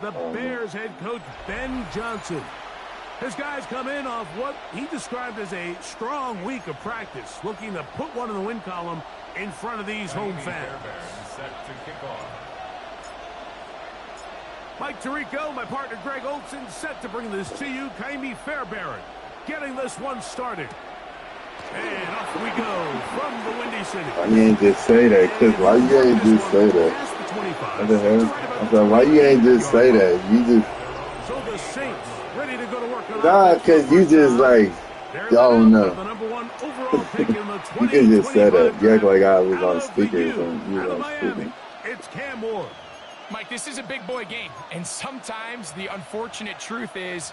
The Bears head coach Ben Johnson. His guys come in off what he described as a strong week of practice, looking to put one in the win column in front of these home fans. Mike Tirico, my partner Greg Olson, set to bring this to you. Kaimi Fairbairn getting this one started. And off we go from the Windy City. Why you ain't just say that? Because why you ain't just say that? What the hell? I said, why you ain't just say that? You just... So the Saints ready to go to work on nah, because you just like, y'all don't know. You can just say that. You act like I was on speaker or something. You was on speaker. It's Cam Moore. Mike, this is a big boy game, and sometimes the unfortunate truth is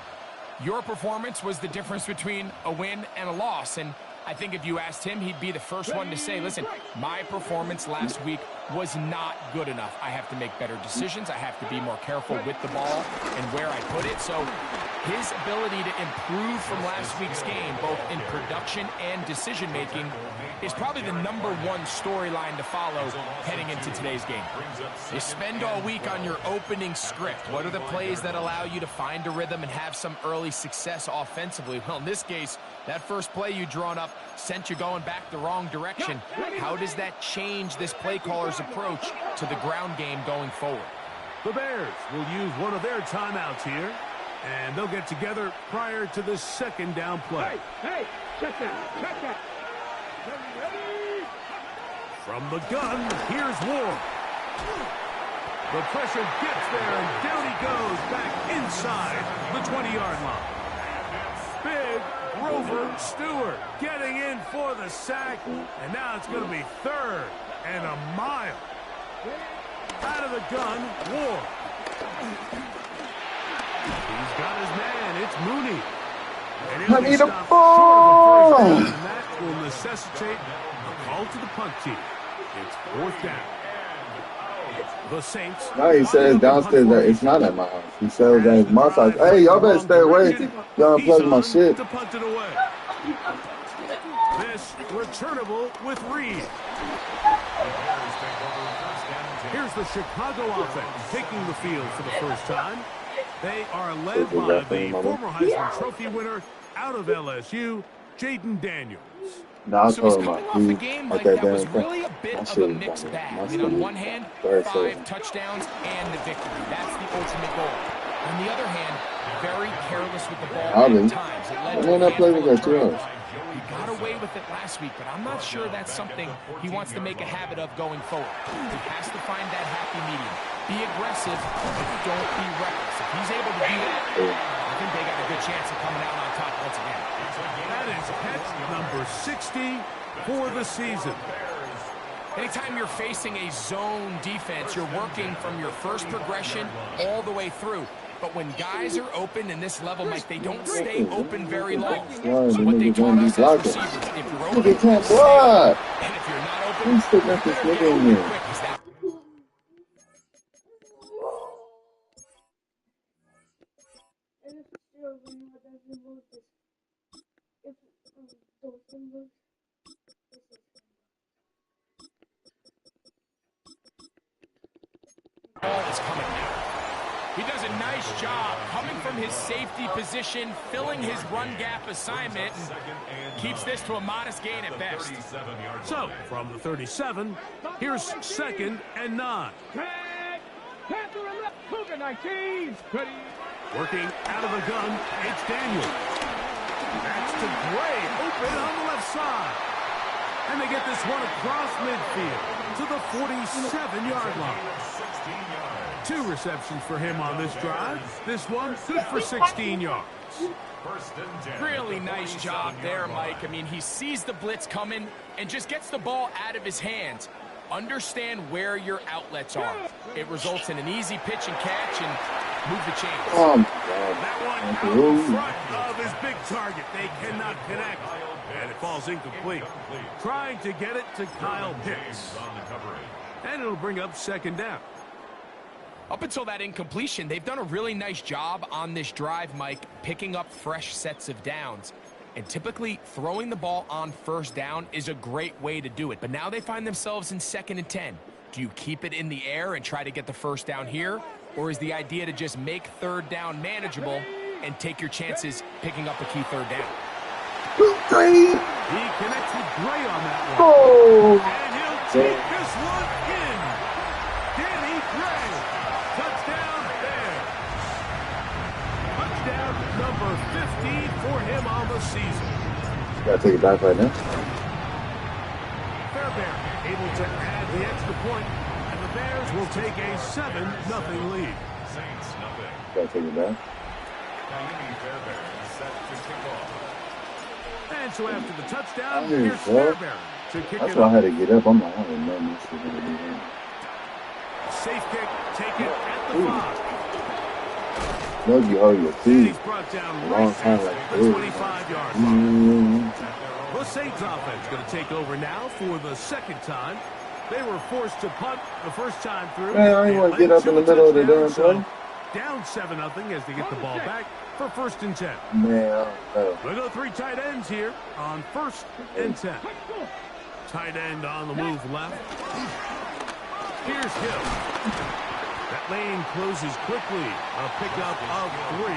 your performance was the difference between a win and a loss. And I think if you asked him, he'd be the first one to say, listen, my performance last week was not good enough. I have to make better decisions. I have to be more careful with the ball and where I put it. So his ability to improve from last week's game, both in production and decision-making, is probably the #1 storyline to follow heading into today's game. You spend all week on your opening script. What are the plays that allow you to find a rhythm and have some early success offensively? Well, in this case, that first play you drawn up sent you going back the wrong direction. How does that change this play caller's approach to the ground game going forward? The Bears will use one of their timeouts here, and they'll get together prior to the second down play. Hey, check that. From the gun, here's Ward. The pressure gets there, and down he goes back inside the 20-yard line. Big Grover Stewart getting in for the sack, and now it's going to be 3rd and a mile. Out of the gun, Ward. He's got his man. It's Mooney. And I need a short ball. of a first down, and that will necessitate a call to the punt team. It's 4th down. The Saints. No, he says downstairs that it's not at my house. He says that it's my house. Hey, y'all better stay away. Y'all play my shit. To punt it away. This returnable with Reed. Here's the Chicago offense taking the field for the first time. They are led by the former Heisman Trophy winner out of LSU, Jaden Daniels. No, So he's coming off a game like that was really a bit of a mixed bag. I mean, on one hand, 5 touchdowns and the victory. That's the ultimate goal. On the other hand, very careless with the ball at times. It led to a handful of turnovers. He got away with it last week, but I'm not sure that's something he wants to make a habit of going forward. He has to find that happy medium. Be aggressive, but don't be reckless. If he's able to do that, I think they got a good chance of coming out on top once again. That is catch number 60 for the season. Anytime you're facing a zone defense, you're working from your first progression all the way through. But when guys are open in this level, Mike, they don't stay open very long. So what they taught us as receivers, if you're open, and if you're not open, you better get open quick. Ball is coming now. He does a nice job coming from his safety position, filling his run gap assignment, and keeps this to a modest gain at best. So, from the 37, here's 2nd and 9. Working out of the gun, it's Daniel. That's to Gray, open on the left side. And they get this one across midfield to the 47-yard line. 2 receptions for him on this drive. This one good for 16 yards. Really nice job there, Mike. I mean, he sees the blitz coming and just gets the ball out of his hands. Understand where your outlets are. It results in an easy pitch and catch and move the chains. That one out in front of his big target. They cannot connect. And it falls incomplete. Trying to get it to Kyle Pitts. And it'll bring up 2nd down. Up until that incompletion, they've done a really nice job on this drive, Mike, picking up fresh sets of downs. And typically, throwing the ball on 1st down is a great way to do it. But now they find themselves in 2nd and 10. Do you keep it in the air and try to get the 1st down here? Or is the idea to just make third down manageable and take your chances picking up a key third down? He connects with Gray on that one. Oh. And he'll take this one in. Danny Gray. Touchdown there. Touchdown number 15 for him on the season. Gotta take it back right now. Fairbairn able to add the extra point, and the Bears will take a 7-0 lead. Saints, nothing. Gotta take it back. Fairbairn is set to kick off. And so after the touchdown, here's Fairbairn to kick That's it why I off. had to get up. I'm like, I didn't know this was going to be here. Safe kick, take it at the 5. No, you hold your And feet. he's brought down A long right time at like the this. 25-yard line. Mm. The Saints offense going to take over now for the second time. They were forced to punt the first time through. Man, I ain't want to get up in the middle of the damn play. Down 7-0 as they get the ball back for 1st and 10. Man, They'll go 3 tight ends here on 1st and 10. Tight end on the move left. Here's Hill. That lane closes quickly. A pickup of 3.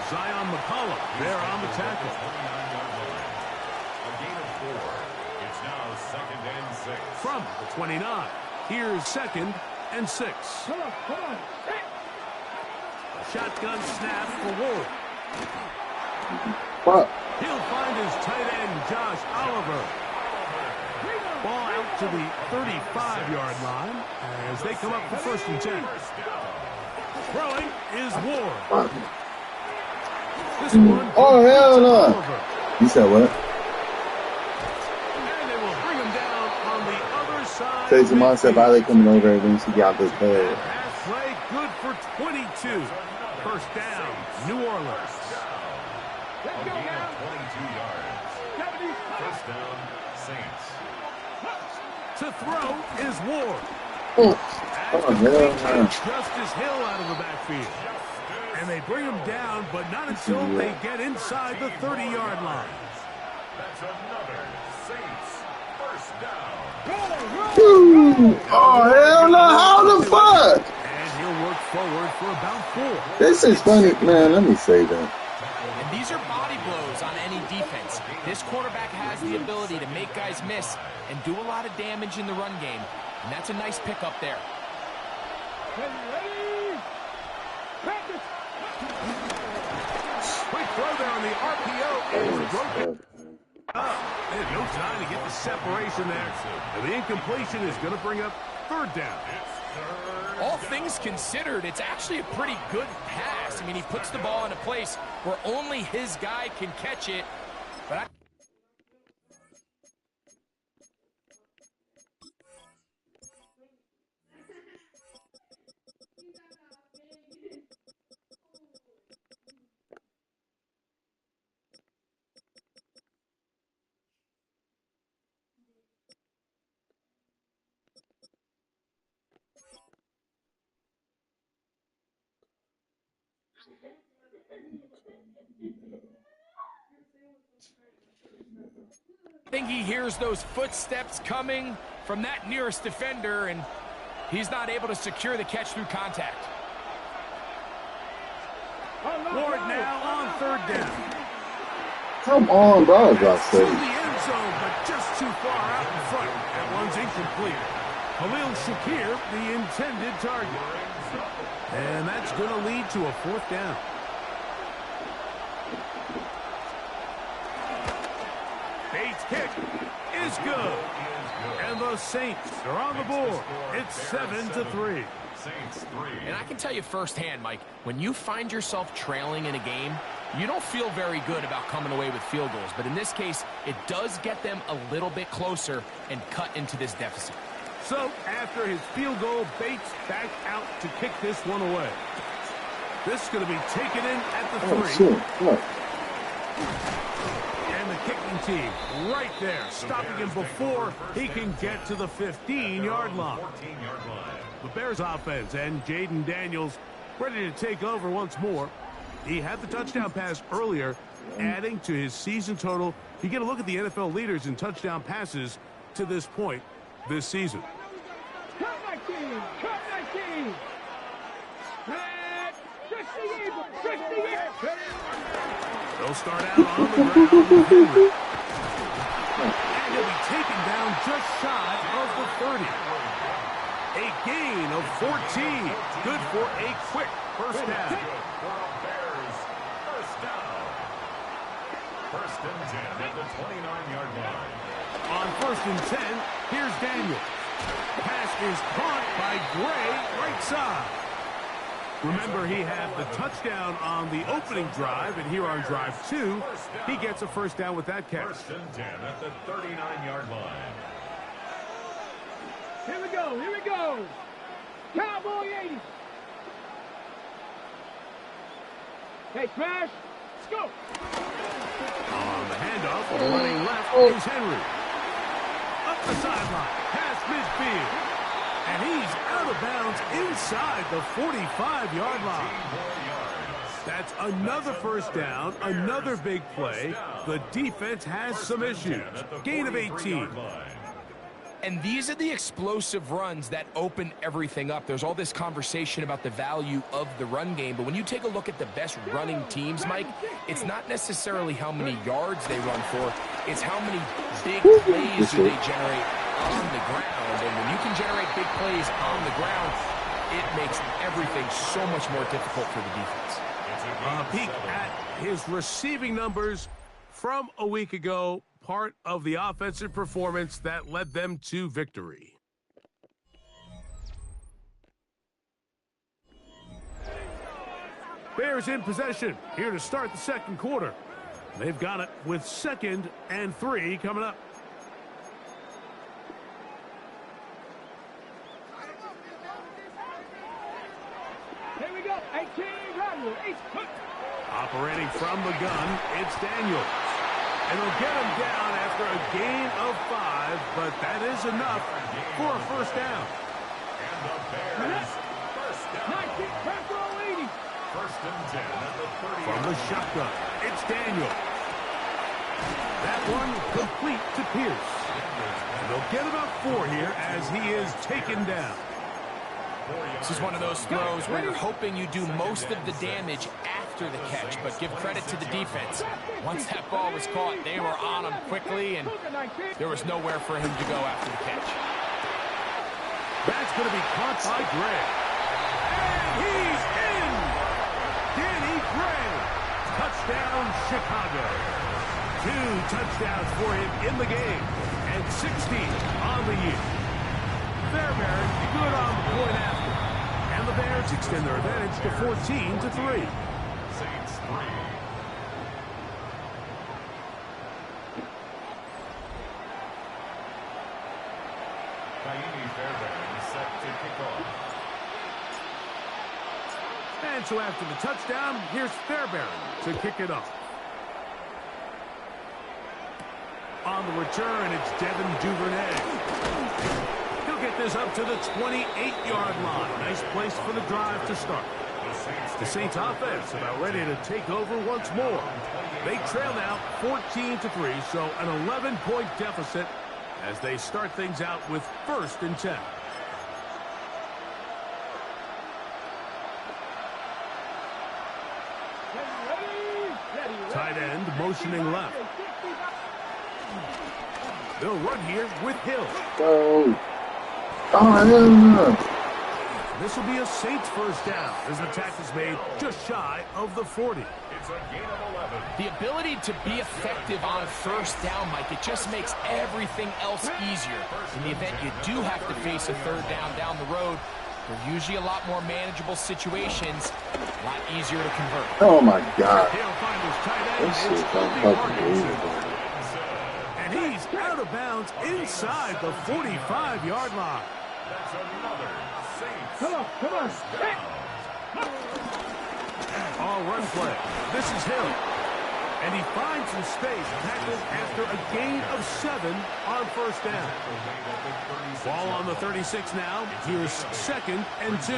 Zion McCollum there on the tackle. A gain of 4. It's now 2nd and 6. From the 29. Here's 2nd and 6. Shotgun snap for Ward. fuck. He'll find his tight end, Josh Oliver. Ball out to the 35-yard line as they come up for 1st and 10. Throwing is Ward. Fuck. This one. Oh, hell no. Oliver. You said what? And they will bring him down on the other side. Say to myself, I like coming over and she got this bad. Pass play good for 22. 1st down, New Orleans. A gain of 22 yards. 1st down, Saints. To throw is Ward. Oh, As the hell Saints no. get Justice Hill out of the backfield. And they bring him down, but not until they get inside the 30-yard line. That's another Saints 1st down. Oh, hell no. How the fuck? And he'll work forward for about 4. This is funny. Man, let me say that. And these are body blows on any defense. This quarterback has the ability to make guys miss and do a lot of damage in the run game. And that's a nice pickup there. Quick throw there on the RPO is broken up. They had no time to get the separation there. And the incompletion is going to bring up 3rd down. All things considered, it's actually a pretty good pass. I mean, he puts the ball in a place where only his guy can catch it. But I think he hears those footsteps coming from that nearest defender, and he's not able to secure the catch through contact. Ward now on 3rd down. Come on, bro. I was about to To the say. end zone, but just too far out in front. That one's incomplete. Khalil Shakir, the intended target. And that's going to lead to a 4th down. Bates' kick is good. And the Saints are on the board. It's 7-3. Saints 3. And I can tell you firsthand, Mike, when you find yourself trailing in a game, you don't feel very good about coming away with field goals. But in this case, it does get them a little bit closer and cut into this deficit. So, after his field goal, Bates back out to kick this one away. This is going to be taken in at the 3. Oh, shit. What? And the kicking team right there, stopping him before he can get to the 15-yard line. 14-yard line. The Bears offense and Jaden Daniels ready to take over once more. He had the touchdown pass earlier, adding to his season total. You get a look at the NFL leaders in touchdown passes to this point this season. They'll start out on the ground with Henry. And he'll be taken down just shy of the 30. A gain of 14. Good for a quick first down. First and 10 at the 29-yard line. On first and 10, here's Daniels. Pass is caught by Gray, right side. Remember, he had the touchdown on the opening drive, and here on drive 2, he gets a first down with that catch. First and 10 at the 39-yard line. Here we go, here we go. Cowboy 80. Hey, Smash, let's go. On the handoff, running left is Henry. Up the sideline, past midfield. And he's out of bounds inside the 45-yard line. That's another first down, another big play. The defense has some issues. Gain of 18. And these are the explosive runs that open everything up. There's all this conversation about the value of the run game, but when you take a look at the best running teams, Mike, it's not necessarily how many yards they run for, it's how many big plays do they generate on the ground. And when you can generate big plays on the ground, it makes everything so much more difficult for the defense. A peek at his receiving numbers from a week ago, part of the offensive performance that led them to victory. Bears in possession, here to start the second quarter. They've got it with 2nd and 3 coming up. Here we go, 18, run, Operating from the gun, it's Daniels. And they'll get him down after a gain of 5, but that is enough for a first down. And the Bears, first down. 19, Purple 80. First and 10 at the 30. From the shotgun, it's Daniels. That one complete to Pierce. And they'll get about 4 here as he is taken down. This is one of those throws where you're hoping you do most of the damage after the catch, but give credit to the defense. Once that ball was caught, they were on him quickly, and there was nowhere for him to go after the catch. That's going to be caught by Gray. And he's in! Danny Gray. Touchdown, Chicago. 2 touchdowns for him in the game, and 16 on the year. Fairbairn good on the point after. And the Bears extend their advantage to 14-3. Saints 3. Fairbairn set to kick off. And so after the touchdown, here's Fairbairn to kick it off. On the return, it's Devin Duvernay. He'll get this up to the 28-yard line. Nice place for the drive to start. The Saints offense about ready to take over once more. They trail now 14-3, so an 11-point deficit as they start things out with 1st and 10. Tight end motioning left. They'll run here with Hill. This will be a Saints first down as the tackle is made just shy of the 40. It's a gain of 11. The ability to be effective on first down, Mike, it just makes everything else easier. In the event you do have to face a 3rd down the road, they're usually a lot more manageable situations, a lot easier to convert. Oh my God. He'll find his tight end. This It's shit's Kobe Martinson. unbelievable. And he's out of bounds inside the 45-yard line. That's another Saints. Come on. All run play. This is Hill. And he finds some space, tackled after a gain of 7 on first down. Ball on the 36 now. Here's 2nd and 2.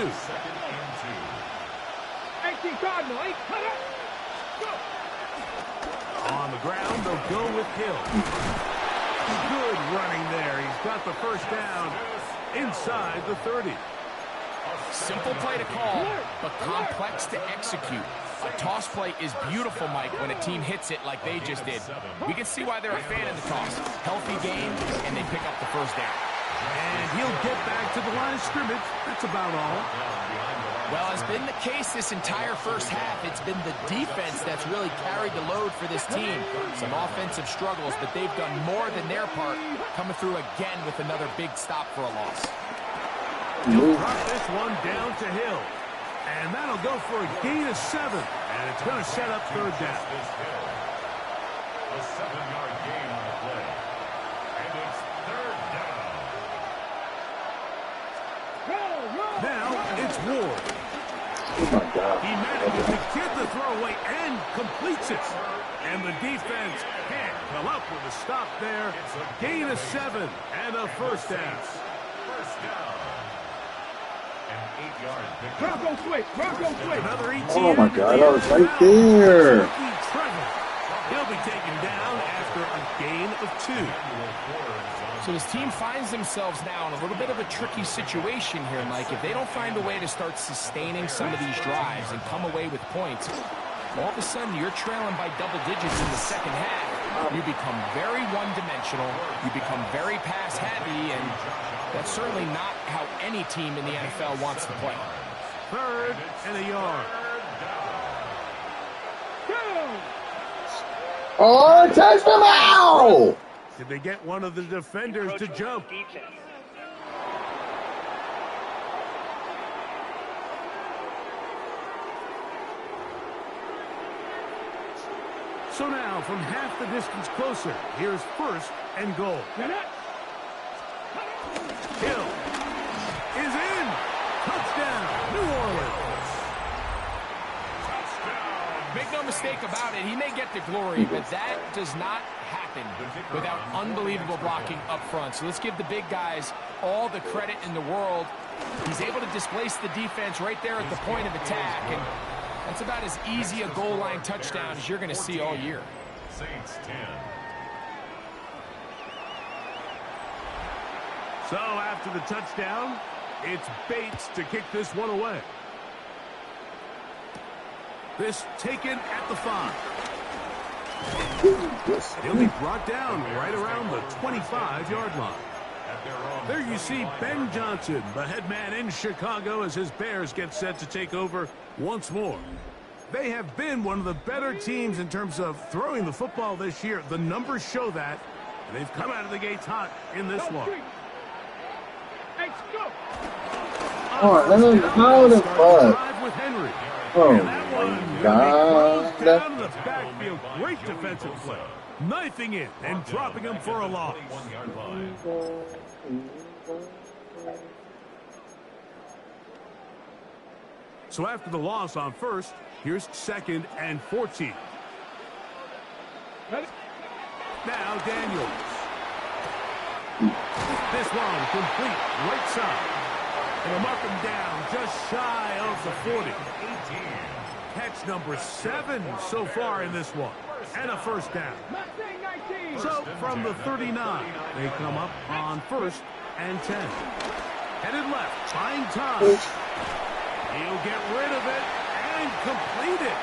18, Cardinal, 8, cut it. On the ground, they'll go with Hill. Good running there. He's got the first down inside the 30. Simple play to call, but complex to execute. A toss play is beautiful, Mike, when a team hits it like they just did. We can see why they're a fan of the toss. Healthy game, and they pick up the first down. And he'll get back to the line of scrimmage. That's about all. Well, as been the case this entire first half, it's been the defense that's really carried the load for this team. Some offensive struggles, but they've done more than their part, coming through again with another big stop for a loss. He'll drop this one down to Hill. And that'll go for a gain of 7. And it's going to set up third down. A 7-yard gain on the play. And it's third down. Now it's Ward. Oh my God. He manages to get the throwaway and completes it. And the defense can't come up with a stop there. Gain of 7 and a first down. First down. An 8-yard pickup. Bronco switch. Bronco switch. Another ETN. Oh my God, I was right there. He'll be taken down after a gain of 2. So his team finds themselves now in a little bit of a tricky situation here, Mike. If they don't find a way to start sustaining some of these drives and come away with points, all of a sudden you're trailing by double digits in the second half. You become very one-dimensional. You become very pass-heavy, and that's certainly not how any team in the NFL wants to play. Third and a yard. Oh, touch them out! Did they get one of the defenders to jump? So now, from half the distance closer, here's first and goal. Hill is in. Touchdown, New Orleans. Make no mistake about it, he may get the glory, but that does not happen without unbelievable blocking up front. So let's give the big guys all the credit in the world. He's able to displace the defense right there at the point of attack, and that's about as easy a goal line touchdown as you're going to see all year. Saints 10. So after the touchdown, it's Bates to kick this one away. This taken at the 5. He'll be brought down right around the 25-yard line. There you see Ben Johnson, the head man in Chicago, as his Bears get set to take over once more. They have been one of the better teams in terms of throwing the football this year. The numbers show that, and they've come out of the gates hot in this one. Oh, how the fuck? With Henry. Oh and that one my God. down in the backfield. Great defensive play. Knifing it and dropping him for a loss. 1-yard line. So after the loss on first, here's second and 14. Now Daniels. This one complete right side. And he'll mark him down just shy of the 40. Catch number 7 so far in this one. And a first down. So from the 39, they come up on first and 10. Headed left, find time. He'll get rid of it and complete it.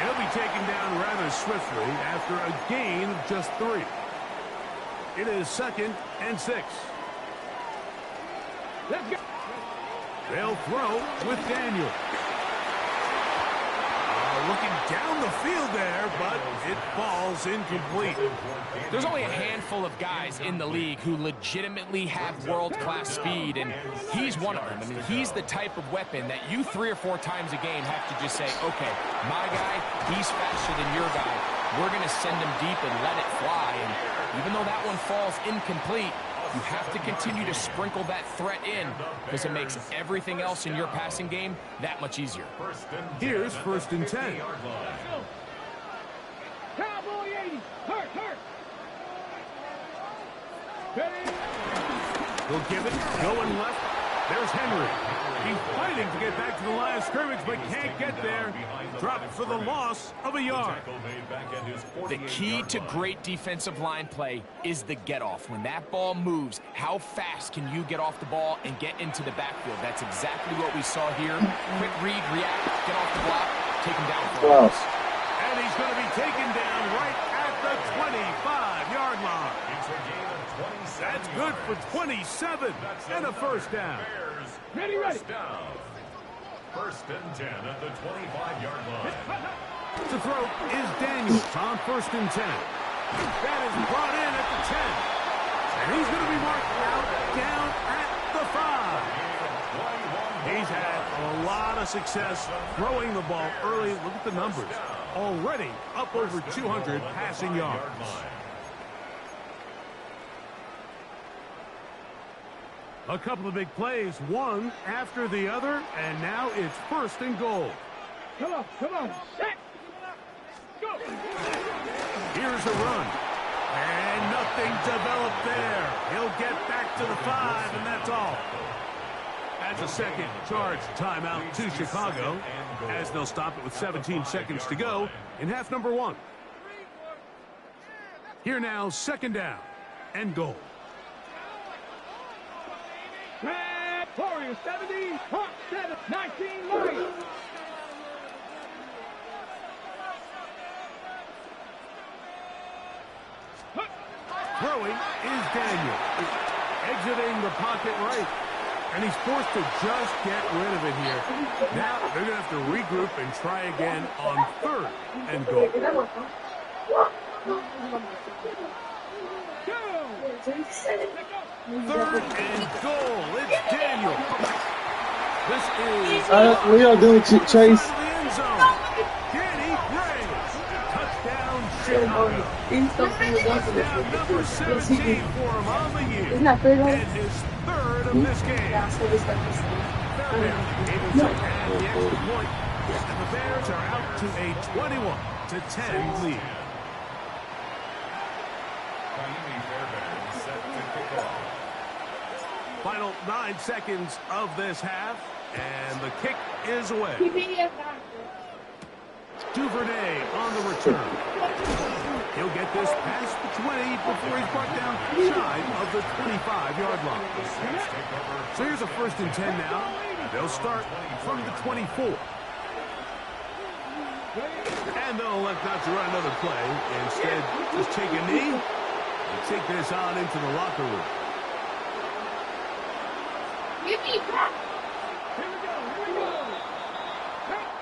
He'll be taken down rather swiftly after a gain of just 3. It is second and 6. Let's go. They'll throw with Daniel. Looking down the field there, but it falls incomplete. There's only a handful of guys in the league who legitimately have world-class speed, and he's one of them. I mean, he's the type of weapon that you 3 or 4 times a game have to just say, okay, my guy, he's faster than your guy. We're going to send him deep and let it fly. And even though that one falls incomplete, you have to continue to sprinkle that threat in because it makes everything else in your passing game that much easier. Here's first and 10. Cowboy 80. Hurt. He'll give it going left. There's Henry. He's fighting to get back to the line of scrimmage, but can't get there. Dropped for the loss of a yard. The key to great defensive line play is the get-off. When that ball moves, how fast can you get off the ball and get into the backfield? That's exactly what we saw here. Quick read, react, get off the block, take him down for a loss. And he's going to be taken down right at the 25-yard line. That's good for 27 and a first down. Ready. First and 10 at the 25-yard line. To throw is Daniels on first and 10. That is brought in at the 10. And he's going to be marked out down at the 5. He's had a lot of success throwing the ball early. Look at the numbers. Already up over 200 passing yards. A couple of big plays, one after the other, and now it's first and goal. Come on. Set. Go. Here's a run. And nothing developed there. He'll get back to the 5, and that's all. That's a second charge timeout to Chicago, as they'll stop it with 17 seconds to go in half number 1. Here now, second down and goal. Warriors 70, Hawks 7, 19 Lions. Throwing is Daniel. Exiting the pocket right. And he's forced to just get rid of it here. Now they're going to have to regroup and try again on third and goal. Third and goal. It's Daniel. This is Leo doing Chase. Danny Graves. Touchdown Chicago. Touchdown number 17 for him on the year. Isn't that third one? And his third of this game. Yeah, so this one is Able to add the extra point. And the Bears are out to a 21-10 lead. Final 9 seconds of this half, and the kick is away. Duvernay on the return. He'll get this past the 20 before he's brought down shy of the 25-yard line. So here's a first and 10 now. They'll start from the 24. And they'll elect not to run another play. Instead, just take a knee and take this on into the locker room.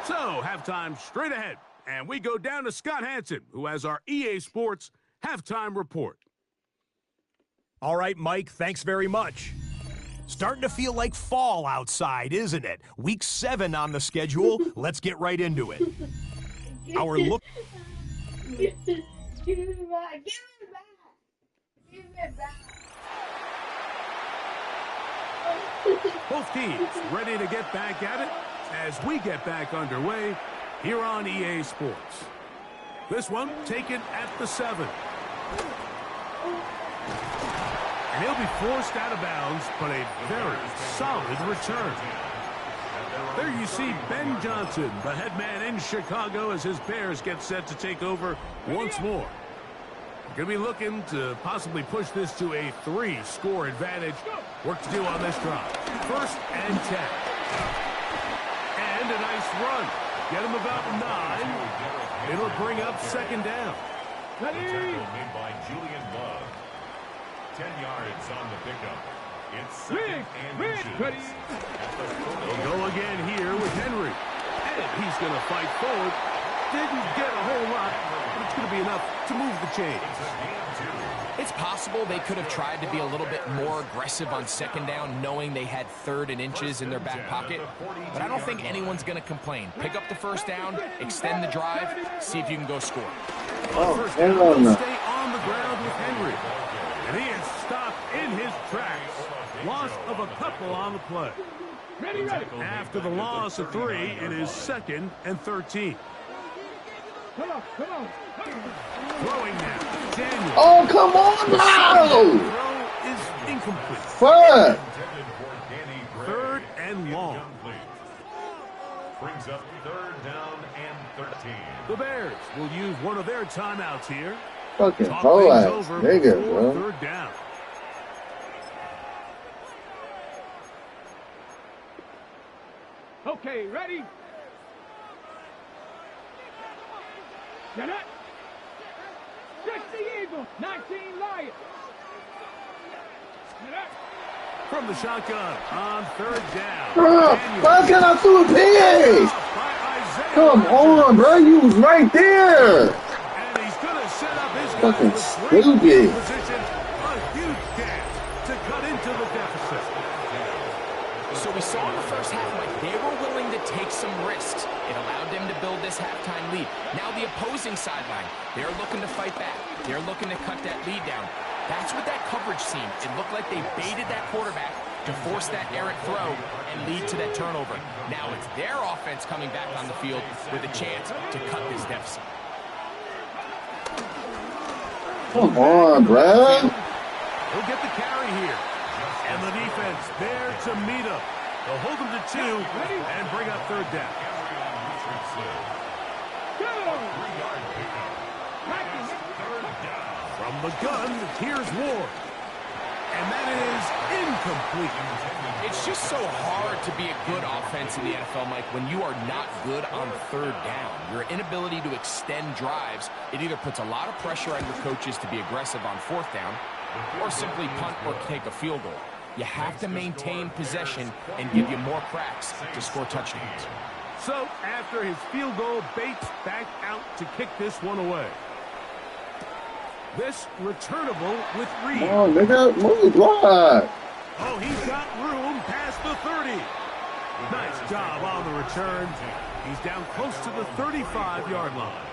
So, halftime straight ahead. And we go down to Scott Hansen, who has our EA Sports halftime report. All right, Mike, thanks very much. Starting to feel like fall outside, isn't it? Week 7 on the schedule. Let's get right into it. Our look. Give it back. Both teams ready to get back at it as we get back underway here on EA Sports. This one taken at the 7. And he'll be forced out of bounds, but a very solid return. There you see Ben Johnson, the head man in Chicago, as his Bears get set to take over once more. Going to be looking to possibly push this to a 3-score advantage. Work to do on this drive. First and 10. And a nice run. Get him about 9. It'll bring up second down. The tackle made by Julian Love. 10 yards on the pickup. It's second and inches. They'll go again here with Henry. And he's going to fight forward. Didn't get a whole lot, but it's going to be enough to move the chains. It's possible they could have tried to be a little bit more aggressive on second down, knowing they had third and inches in their back pocket. But I don't think anyone's going to complain. Pick up the first down, extend the drive, see if you can go score. First down, they'll stay on the ground with Henry. And he is stopped in his tracks. Loss of a couple on the play. After the loss of 3, it is second and 13. Come on. Throwing now. Daniel. Oh, come on now! Throw is incomplete. Fuck! Third and long. Brings up 3rd down and 13. The Bears will use one of their timeouts here. Fucking Talk whole things ass over nigga, before bro. 3rd down. Okay, ready? Get up. 60 Eagles, 19 Lions. Get up. From the shotgun on 3rd down. Why can't I throw a pig? Come on, bro. You was right there. And he's going to set up his Fucking guys with great stupid. field position. A huge dance to cut into the deficit. So we saw in the first half, Mike, they were willing to take some risks. It allowed them to build this halftime lead. Now the opposing sideline, they're looking to fight back. They're looking to cut that lead down. That's what that coverage seemed. It looked like they baited that quarterback to force that errant throw and lead to that turnover. Now it's their offense coming back on the field with a chance to cut this deficit. Come on, bro. He'll get the carry here. And the defense there to meet him. They'll hold him to 2 and bring up 3rd down. From the gun, here's Ward. And that is incomplete. It's just so hard to be a good offense in the NFL, Mike, when you are not good on 3rd down. Your inability to extend drives, it either puts a lot of pressure on your coaches to be aggressive on 4th down or simply punt or take a field goal. You have to maintain possession and give you more cracks to score touchdowns. So, after his field goal, Bates back out to kick this one away. This returnable with Reed. Come on, nigga. Move, block. Oh, he's got room past the 30. Nice job on the return. He's down close to the 35-yard line.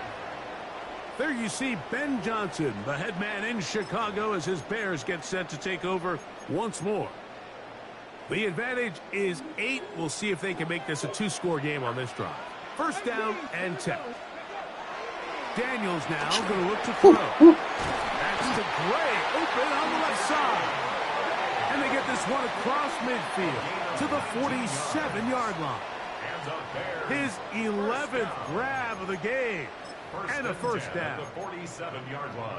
There you see Ben Johnson, the head man in Chicago, as his Bears get set to take over once more. The advantage is 8. We'll see if they can make this a 2-score game on this drive. 1st down and 10. Daniels now going to look to throw. That's to Gray, open on the left side. And they get this one across midfield to the 47-yard line. His 11th grab of the game. And a 1st down.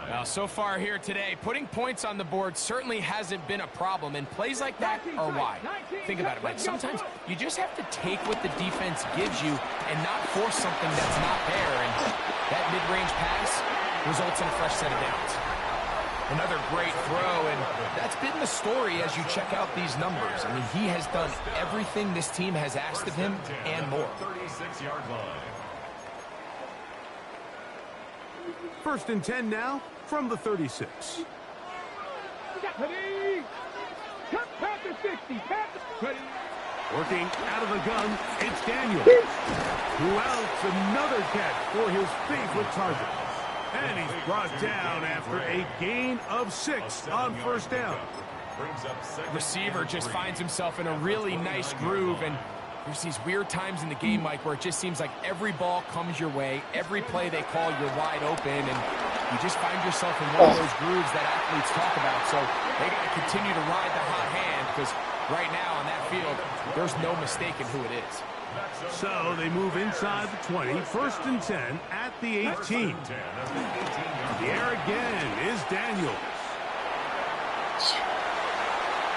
Well, so far here today, putting points on the board certainly hasn't been a problem, and plays like that are why. Think about it, Mike. Sometimes you just have to take what the defense gives you and not force something that's not there, and that mid-range pass results in a fresh set of downs. Another great throw, and that's been the story as you check out these numbers. I mean, he has done everything this team has asked of him and more. 36-yard line. 1st and 10 now from the 36. Ready? Cut past the 60. Ready? Working out of the gun, it's Daniels. Who else? Another catch for his favorite target. And he's brought down after a gain of 6 on 1st down. Receiver just finds himself in a really nice groove, and there's these weird times in the game, Mike, where it just seems like every ball comes your way, every play they call, you're wide open, and you just find yourself in one of those grooves that athletes talk about. So they got to continue to ride the hot hand, because right now on that field, there's no mistaking who it is. So they move inside the 20, 1st and 10 at the 18. The air again is Daniels.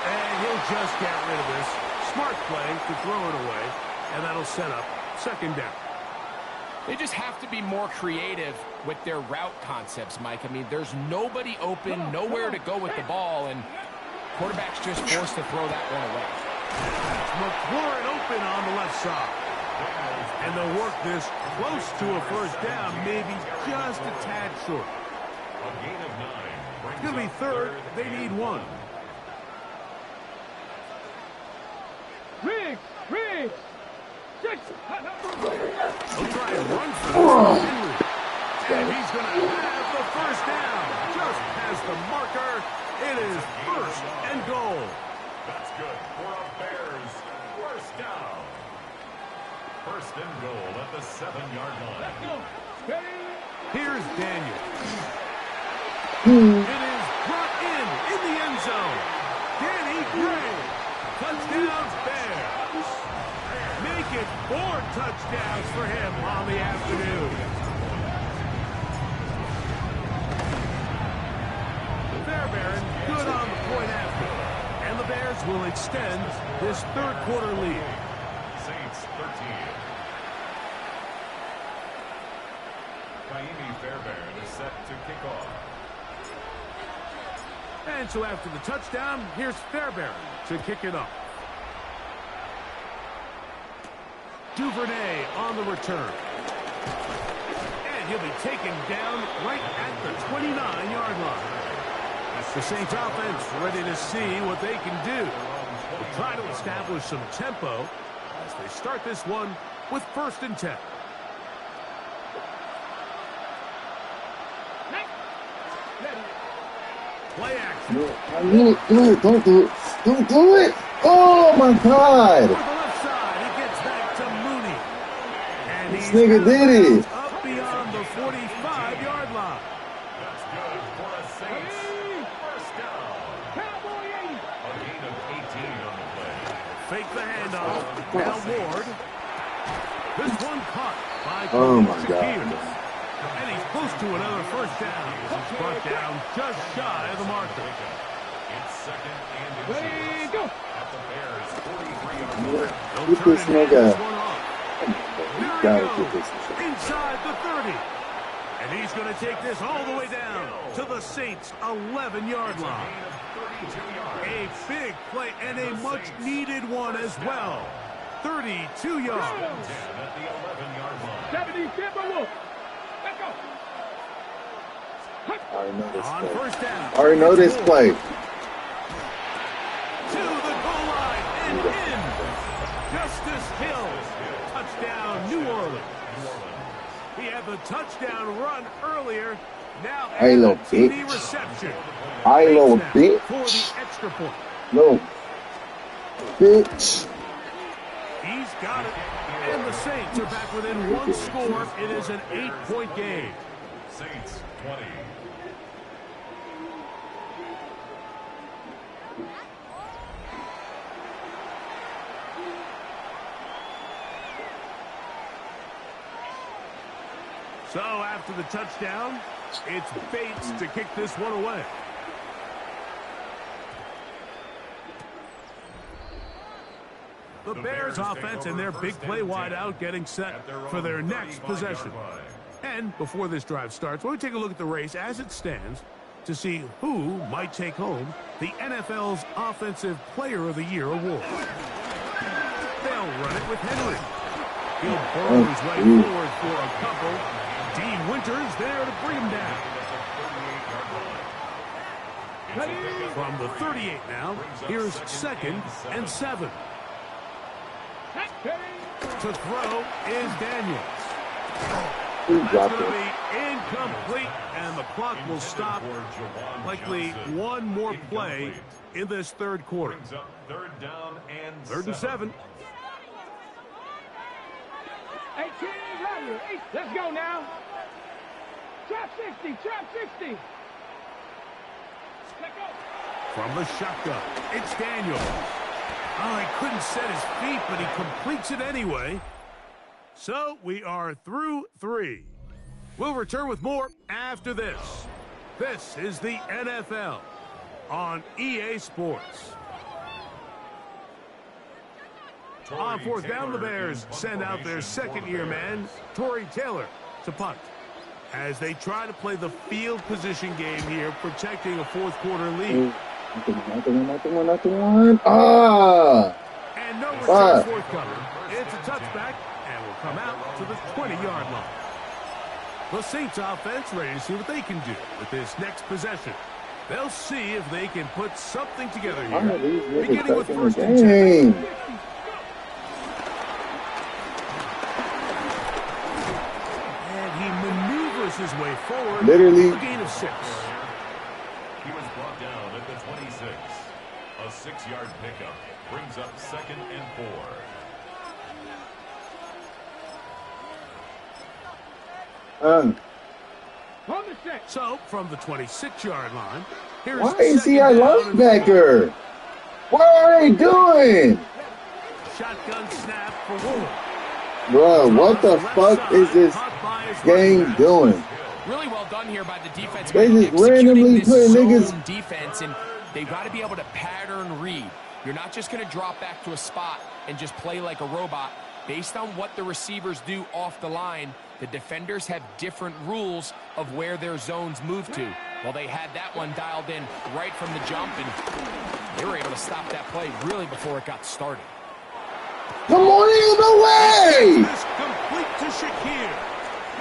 And he'll just get rid of this. Smart play to throw it away, and that'll set up 2nd down. They just have to be more creative with their route concepts, Mike. I mean, there's nobody open, nowhere to go with the ball, and quarterback's just forced to throw that one away. McLaurin open on the left side. And they'll work this close to a 1st down, maybe just a tad short. A gain of 9. It's going to be 3rd. They need 1. Riggs! 6! He'll try and run for this. And he's going to have the 1st down. Just past the marker. It is 1st and goal. That's good for a Bears 1st down. 1st and goal at the 7-yard line. Let's go! Ready? Here's Daniel. It is brought in the end zone. Danny Gray. touchdowns, Bears. Make it 4 touchdowns for him on the afternoon. Fairbairn good on the point after. And the Bears will extend this third quarter lead. Saints 13. Fairbairn is set to kick off. And so after the touchdown, here's Fairbairn to kick it off. Duvernay on the return. And he'll be taken down right at the 29-yard line. The Saints offense ready to see what they can do. They'll try to establish some tempo as they start this one with 1st and 10. Play action. Do it. Don't do it. Don't do it. Oh, my God. To the left side, he gets back to Mooney. And This nigga did it. Up beyond the 45-yard line. That's good for a Saints. First down. Cowboy 80. A gain of 18 on the play. Fake the handoff. Now Ward. This one caught by Oh, my Shakir. God. And he's close to another first down. He's brought down just shy of the marker. It's 2nd and Ready, go. at the Bears' 43-yard line. Get this nigga. This one off. You There gotta he get goes. this nigga. Inside the 30. And he's going to take this all the way down to the Saints' 11-yard line. Gain of 32 yards. A big play and a much-needed one as well. 32 yards. 10 at the 11-yard line. 70, Timber Wolf. Let's go. I already know this On play. first down. I already know this play. To the goal line and in. Justice Hill. Touchdown, New Orleans. He had the touchdown run earlier. Now Hey, and little a TD bitch. reception. Hey, little Snap bitch. For the extra point. No. Bitch. He's got it. And the Saints are back within 1 score. It is an 8-point game. Saints 20. So after the touchdown, it's Bates to kick this one away. The Bears offense and their big play wideout getting set for their next possession. And before this drive starts, we'll take a look at the race as it stands to see who might take home the NFL's Offensive Player of the Year award. They'll run it with Henry. He'll burrow his way forward for a couple. Dean Winters there to bring him down. From the 38 now, here's 2nd and 7. To throw is Daniels. That's going to be incomplete, and the clock will stop. Likely one more play in this third quarter. Brings up 3rd down and 3rd and 7. 18, right. Let's go now. Trap 60, trap 60. Let's go. From the shotgun, it's Daniels. Oh, he couldn't set his feet, but he completes it anyway. So we are through 3. We'll return with more after this. This is the NFL on EA Sports. On 4th down, the Bears send out their 2nd-year man, Torrey Taylor, to punt. As they try to play the field position game here, protecting a 4th quarter lead. Not the one. Ah! And no return forthcoming. It's a touchback, and will come out to the 20-yard line. The Saints offense ready to see what they can do with this next possession. They'll see if they can put something together here. Beginning with 1st and 10. And he maneuvers his way forward. Literally. A gain of 6. He was brought down at the 26. A 6-yard pickup brings up 2nd and 4. So, from the 26-yard line, here's Why is he a 2nd down and 4. linebacker? What are they doing? Shotgun snap for Ward. Bro, what the fuck is this game doing? Really well done here by the defense. They just Executing randomly this putting zone niggas. defense, and they've got to be able to pattern read. You're not just going to drop back to a spot and just play like a robot. Based on what the receivers do off the line, the defenders have different rules of where their zones move to. Well, they had that one dialed in right from the jump, and they were able to stop that play really before it got started. Come on in the way! This complete to Shakir.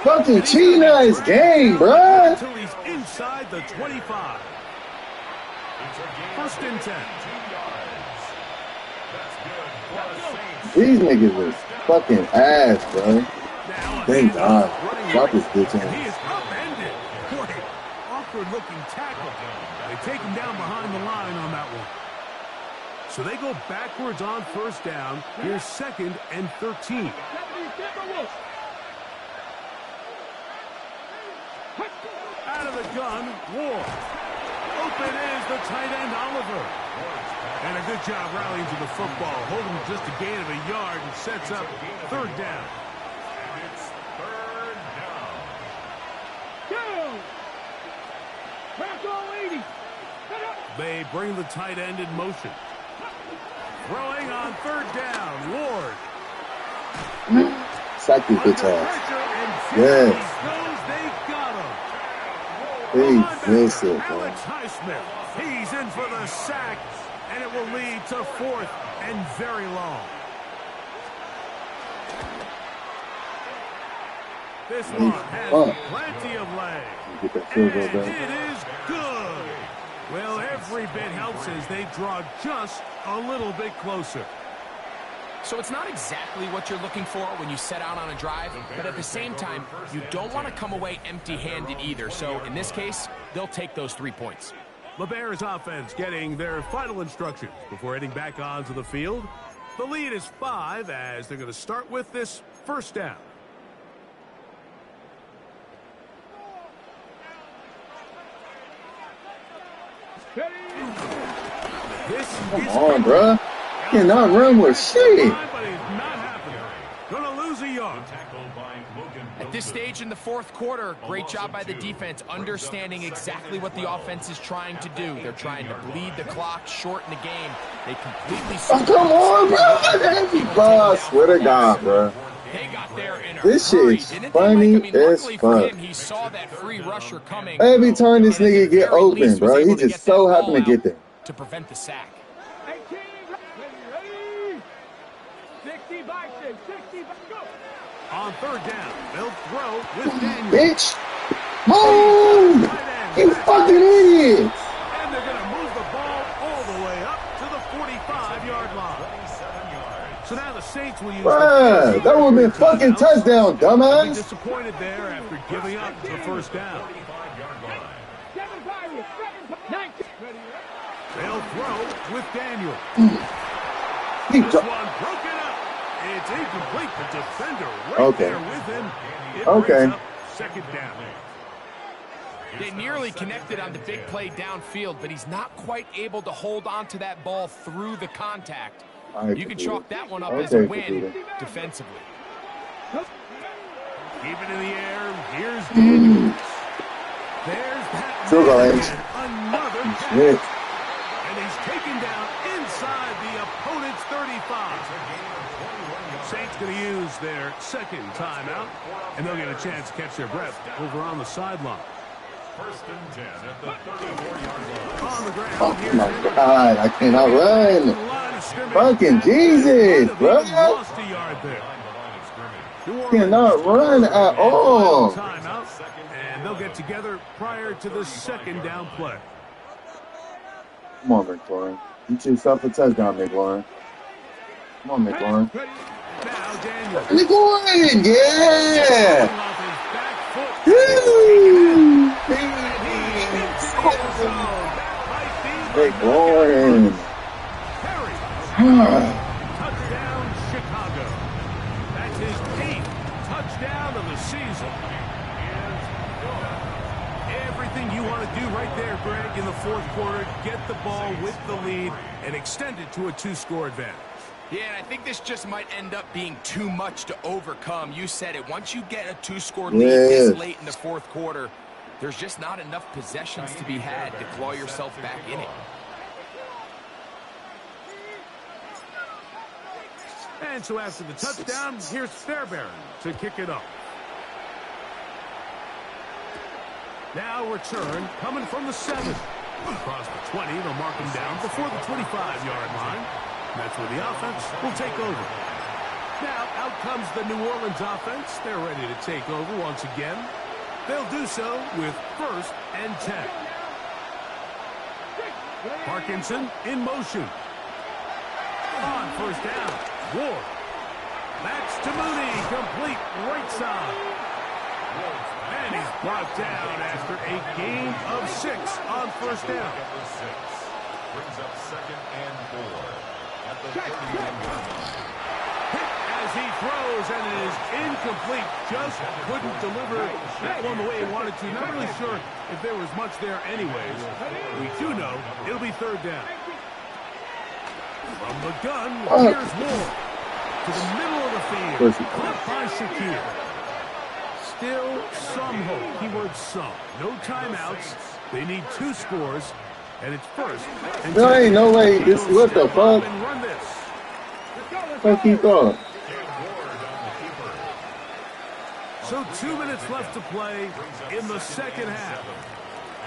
Fucking cheating at his game, bruh. Until he's inside the 25. First and 10. These niggas is fucking ass, bro. Thank God. Drop this bitch He in. is upended. Boy, awkward-looking tackle. They take him down behind the line on that one. So they go backwards on first down. Here's 2nd and 13. Out of the gun, Ward. Open is the tight end, Oliver. And a good job rallying to the football, holding just a gain of a yard and sets up 3rd down. And it's 3rd down. Go! Back all 80. They bring the tight end in motion. Throwing on 3rd down, Ward. Sack this bitch ass. Yes. Yes. They got him. He missed it, bro. Alex Highsmith. He's in for the sack, and it will lead to 4th and very long. This one has plenty of legs. Get that field goal And back. it is good. Well, every bit helps as they draw just a little bit closer. So it's not exactly what you're looking for when you set out on a drive, but at the same time, you don't want to come away empty-handed either. So in this case, they'll take those 3 points. The Bears offense getting their final instructions before heading back onto the field. The lead is 5 as they're going to start with this first down. Come on, bruh. Cannot run with shit. But he's not happening. Gonna lose a yard. At this stage in the 4th quarter, great job by the defense, understanding exactly what the offense is trying to do. They're trying to bleed the clock, shorten the game. They completely... Oh, come on, bro. I swear to God, bro. They got there in a This hurry, shit's didn't they, funny Mike? I mean, as luckily for fuck. him, he saw that free rusher coming. Every time this and at nigga the get very open, least was bro, able he to just get that so happened ball to get out there. to prevent the sack. 18, ready, 60 by 6, 60 by go. On 3rd down, they'll throw with Daniel. Bitch, move! You fucking idiots! And they're going to move the ball all the way up to the 45-yard line. So now the Saints will use... Bruh, that would have been fucking touchdown, They'll be dumbass. disappointed there after giving up the first down. 7 Pirates, 19. They'll throw with Daniel. Keep This dro- one broken up. It's incomplete. The defender right Okay. there with him. It Okay. brings up 2nd down. They nearly connected on the big play downfield, but he's not quite able to hold on to that ball through the contact. You can chalk that one up as a win defensively. Keep it in the air. Here's Daniels. There's that. Field goal man range. again. Another catch. Shit. And he's taken down inside the opponent's 35. Saints going to use their 2nd timeout, and they'll get a chance to catch their breath over on the sideline. 1st and 10 at the 34-yard line. On the ground. Oh here's my Henry. God, I cannot run. Line of scrimmage. Fucking Jesus, Might have bro. even lost a yard there. New Orleans Cannot run at all. Timeout, and they'll get together prior to the 2nd down play. Come on, McLaurin. Get yourself a touchdown, McLaurin. Come on, McLaurin. Now Daniel. McLaurin, yeah! Off his back foot. Woo! McLaurin. Perry. Touchdown, Chicago. That's his 8th touchdown of the season. Everything you want to do right there, Greg, in the fourth quarter. Get the ball with the lead and extend it to a 2-score advantage. Yeah, and I think this just might end up being too much to overcome. You said it. Once you get a 2-score lead this late in the fourth quarter, there's just not enough possessions to be had to claw yourself back in it. And so after the touchdown, here's Fairbairn to kick it up. Now return coming from the 7. Across the 20, they'll mark him down before the 25-yard line. That's where the offense will take over. Now out comes the New Orleans offense. They're ready to take over once again. They'll do so with 1st and 10. Parkinson in motion. On 1st down, Ward. That's to Mooney, complete right side. And he's brought down after a gain of 6 on 1st down. Brings up 2nd and 4 at the 31-yard line. Hit as he throws, and it is incomplete. Just couldn't deliver that one the way he wanted to. Not really sure if there was much there anyways. We do know it'll be 3rd down. From the gun, here's Ward. To the middle of the field. Caught by Shakir. Still some hope. Keyword some. No timeouts. They need 2 scores. And it's 1st. And there ain't no way. This, what the fuck? Fuck he thought. So 2 minutes left to play in the 2nd half.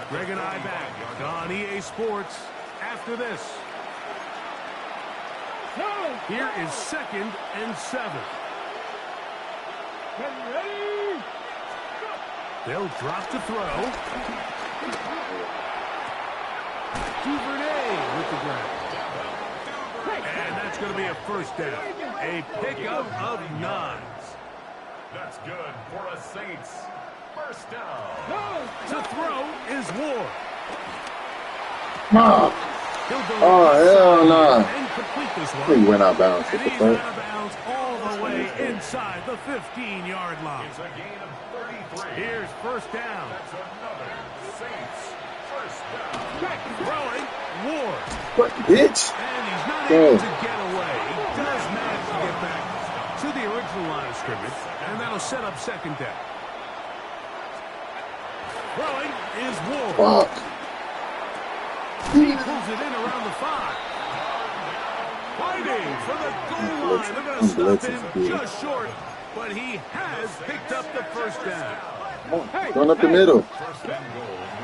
Greg and I back on EA Sports after this. Here is 2nd and 7. They'll drop to throw. Duvernay with the grab. And that's going to be a 1st down. A pickup of 9. That's good for a Saints 1st down. To throw is Ward. Oh, hell no. And complete this one. He went out of bounds. And he's out of bounds all the way inside the 15-yard line. It's a gain of 33. Here's 1st down. That's another Saints 1st down. Throwing, Ward. What, bitch? And he's not able to get away. He does manage to get back to the original line of scrimmage, and that'll set up 2nd down. Throwing is Ward. Fuck. He pulls it in around the 5. Fighting for the goal line. They're going to stop him just short, but he has picked up the 1st down. Going up the middle.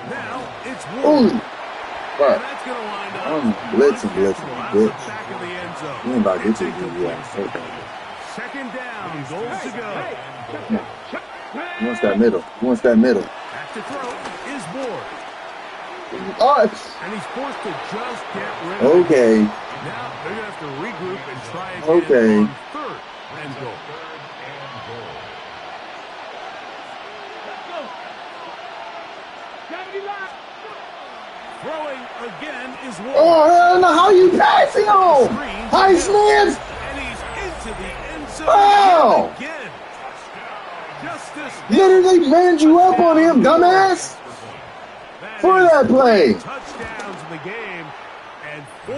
Now it's Ward. Ooh. And that's going to wind up. I'm blitzing, bitch. Back of the end zone. You ain't about to get you. Yeah, okay. 2nd down, goal to go. He wants that middle. He wants that middle. Back to throw is Ward. Oh, And he's forced to just get rid of it. okay. Now they're going to have to regroup and try again on 3rd and goal. Throwing again is Ward. Oh, hell no. How you passing on? Heisman? And he's into the end zone Oh. again. Justice Literally manned you up on him, dumbass. For that play. Touchdowns in the game and 4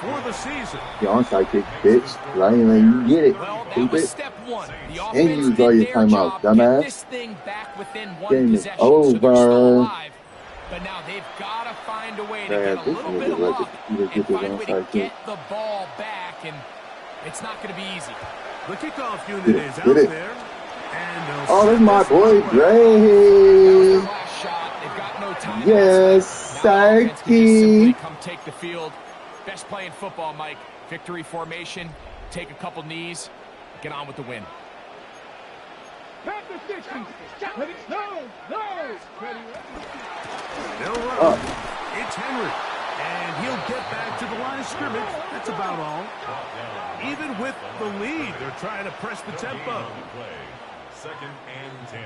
for the season. The onside kick, bitch. I ain't letting you get it. Well, that Stupid. was step 1. The And offense use all did your their timeout, job, dumbass. get this thing back within 1 Game is possession, so they're still over. alive. But now they've got to find a way to Yeah, get a this little nigga bit of let luck the- he and get this find a way to onside kick. get the ball back, and it's not going to be easy. The kickoff unit Get it, is get out it. there. And they'll Oh, set that's my this boy, one. That was Dre. their last shot. They've got no time. Yes, Now the offense can just simply Psyche. come take the field. Best play in football, Mike. Victory formation. Take a couple knees. Get on with the win. Back to 60. Ready? No. They'll run. It's Henry. And he'll get back to the line of scrimmage. That's about all. Even with the lead, they're trying to press the tempo. 2nd and 10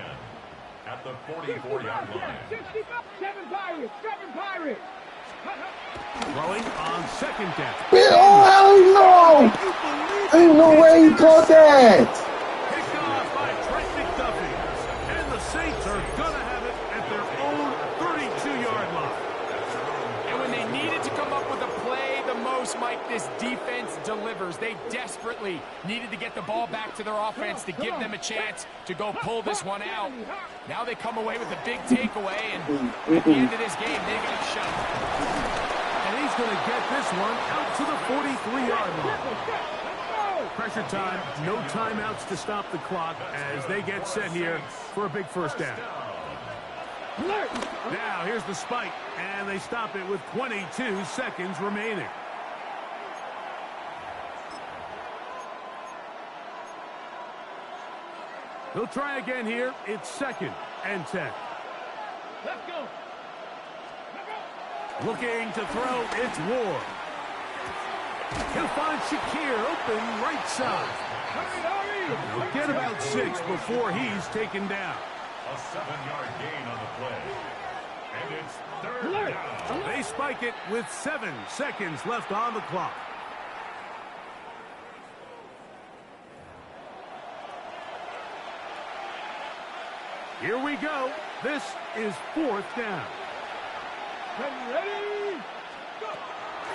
at the 44-yard line. 7 Pirates. Throwing on 2nd down. Oh, hell no. Ain't no way he caught that. Picked off by Trent McDuffie. And the Saints are going to have it at their own close, Mike, this defense delivers. They desperately needed to get the ball back to their offense to give them a chance to go pull this one out. Now they come away with a big takeaway, and at the end of this game, they got shut. And he's going to get this one out to the 43-yard line. Pressure time, no timeouts to stop the clock as they get set here for a big first down. Now, here's the spike, and they stop it with 22 seconds remaining. He'll try again here. It's 2nd and 10. Let's go. Looking to throw, it's Ward. He'll find Shakir open right side. He'll get about 6 before he's taken down. A 7-yard gain on the play. And it's 3rd down. They spike it with 7 seconds left on the clock. Here we go. This is 4th down. Ready? Go.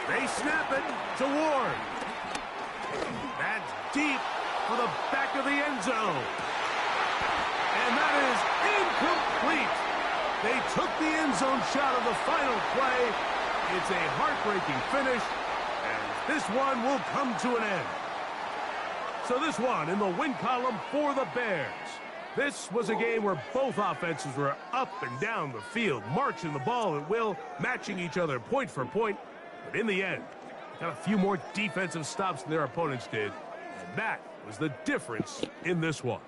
They snap it to Ward. That's deep for the back of the end zone. And that is incomplete. They took the end zone shot of the final play. It's a heartbreaking finish, and this one will come to an end. So this one in the win column for the Bears. This was a game where both offenses were up and down the field, marching the ball at will, matching each other point for point. But in the end, got a few more defensive stops than their opponents did. And that was the difference in this one.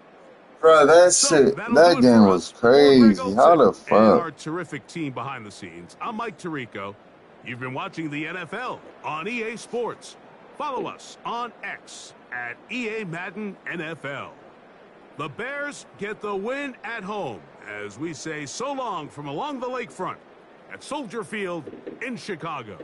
Bro, that game was crazy. How the fuck? And our terrific team behind the scenes. I'm Mike Tirico. You've been watching the NFL on EA Sports. Follow us on X at EA Madden NFL. The Bears get the win at home as we say so long from along the lakefront at Soldier Field in Chicago.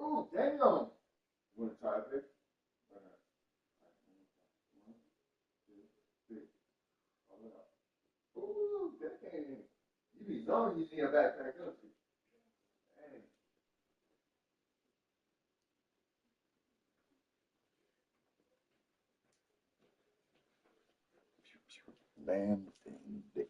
Oh, damn. You want to try a pick? 1, 2, 3. Hold it up. Ooh, dang. You be zoning, you see a backpack, don't you? Dang. Bam, ding, ding.